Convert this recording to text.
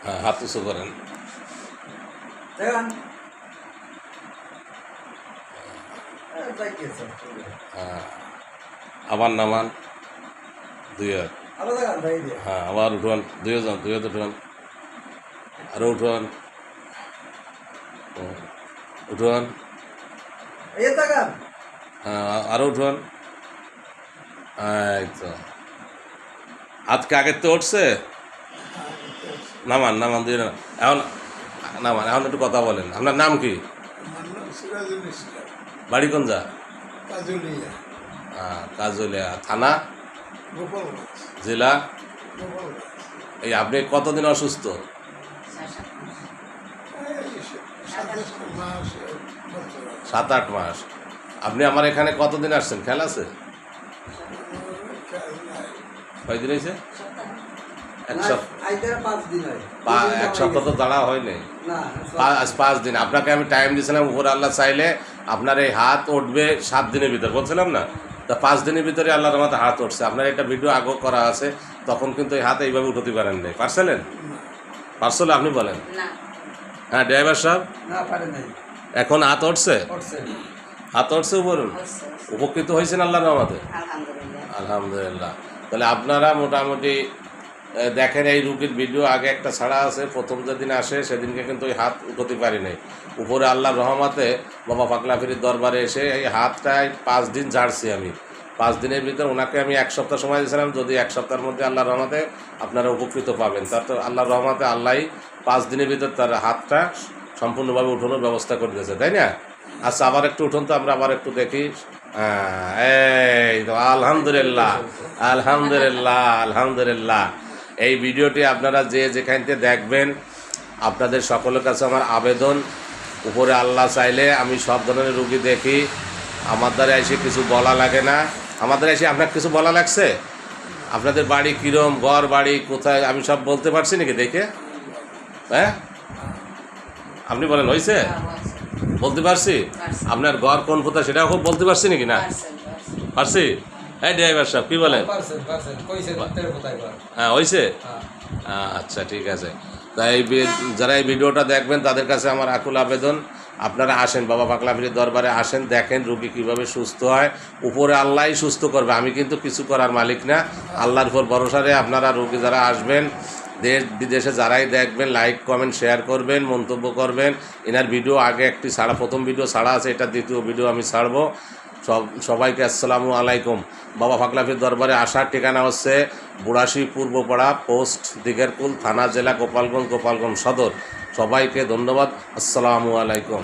হ্যাঁ, হাত উঁচু করেন। হ্যাঁ, আবার নামান, দুই হাত। হ্যাঁ, আবার উঠুন, দুই হাত উঠুন, আরও উঠুন, উঠুন, হ্যাঁ, আরও উঠুন। এই তো হাতকে আগের তো উঠছে। নামান নামান, দুই এখন নামান। এখন একটু কথা বলেন, আপনার নাম কি? বাড়ি কোন যা? কাজলিয়া থানা, জেলা। এই আপনি কতদিন অসুস্থ? 7-8 মাস। আপনি আমার এখানে কতদিন আসছেন? খেয়াল আছে? কয়দিন হয়েছে? এক সপ্তাহ তো দাঁড়া হয়নি। আজ 5 দিন। আপনাকে আমি টাইম দিয়েছিলাম, উপর আল্লাহ চাইলে আপনার এই হাত উঠবে 7 দিনের ভিতর, বলছিলাম না? তা 5 দিনের ভিতরে আল্লাহর রহমতে হাত উঠছে। আপনার একটা ভিডিও আগেও করা আছে, তখন কিন্তু এই হাত এইভাবে উঠতে পারেন নাই। পারছিলেন? পারছিল? আপনি বলেন। হ্যাঁ ড্রাইভার সাহেব, এখন হাত উঠছে? হাত উঠছে উপর, উপকৃত হয়েছেন আল্লাহর রহমতে? আলহামদুলিল্লাহ। তাহলে আপনারা মোটামুটি দেখেন, এই রুগীর ভিডিও আগে একটা ছাড়া আছে, প্রথম যেদিন আসে সেদিনকে কিন্তু ওই হাত উঠতে পারি নাই। উপরে আল্লাহর রহমতে বাবা পাগলা ফিরির দরবারে এসে এই হাতটায় 5 দিন ঝাড়ছি আমি। 5 দিনের ভিতরে ওনাকে আমি 1 সপ্তাহ সময় দিয়েছিলাম, যদি 1 সপ্তাহের মধ্যে আল্লাহর রহমতে আপনারা উপকৃত পাবেন। তার তো আল্লাহর রহমতে আল্লাহই 5 দিনের ভিতর তার হাতটা সম্পূর্ণভাবে উঠানোর ব্যবস্থা করে দিয়েছে, তাই না? আচ্ছা, আবার একটু উঠুন তো, আমরা আবার একটু দেখি। এই তো আলহামদুলিল্লাহ, আলহামদুলিল্লাহ, আলহামদুলিল্লাহ। এই ভিডিওটি আপনারা যে যেখান থেকে দেখবেন, আপনাদের সকলের কাছে আমার আবেদন, উপরে আল্লাহ চাইলে আমি সব ধরনের রুগী দেখি। আমার দ্বারা এসে কিছু বলা লাগে না। আমাদের এসে আপনার কিছু বলা লাগছে? আপনাদের বাড়ি কীরম, ঘর বাড়ি কোথায়, আমি সব বলতে পারছি নাকি দেখে? হ্যাঁ, আপনি বলেন হয়েছে? বলতে পারছি। আপনার ঘর কোন কোথায় সেটাও খুব বলতে পারছি নাকি? না পারছি। হ্যাঁ ড্রাইভার সাহেব, কী বলেন? হ্যাঁ হয়েছে। আচ্ছা ঠিক আছে। তাই যারা এই ভিডিওটা দেখবেন তাদের কাছে আমার আকুল আবেদন, আপনারা আসেন বাবা পাগলা ফিরির দরবারে, আসেন, দেখেন রুগী কীভাবে সুস্থ হয়। উপরে আল্লাহই সুস্থ করবে, আমি কিন্তু কিছু করার মালিক না। আল্লাহর উপর ভরসারে আপনারা রুগী যারা আসবেন, দেশ বিদেশে যারাই দেখবেন, লাইক কমেন্ট শেয়ার করবেন, মন্তব্য করবেন। এনার ভিডিও আগে একটি ছাড়া, প্রথম ভিডিও ছাড়া আছে, এটা দ্বিতীয় ভিডিও আমি ছাড়বো। সবাইকে আসসালামু আলাইকুম। বাবা পাগলা ফিরির দরবারে আসার ঠিকানা হচ্ছে বুড়াশি পূর্বপাড়া, পোস্ট দিগেরকুল, থানা, জেলা গোপালগঞ্জ, গোপালগঞ্জ সদর। সবাইকে ধন্যবাদ। আসসালামু আলাইকুম।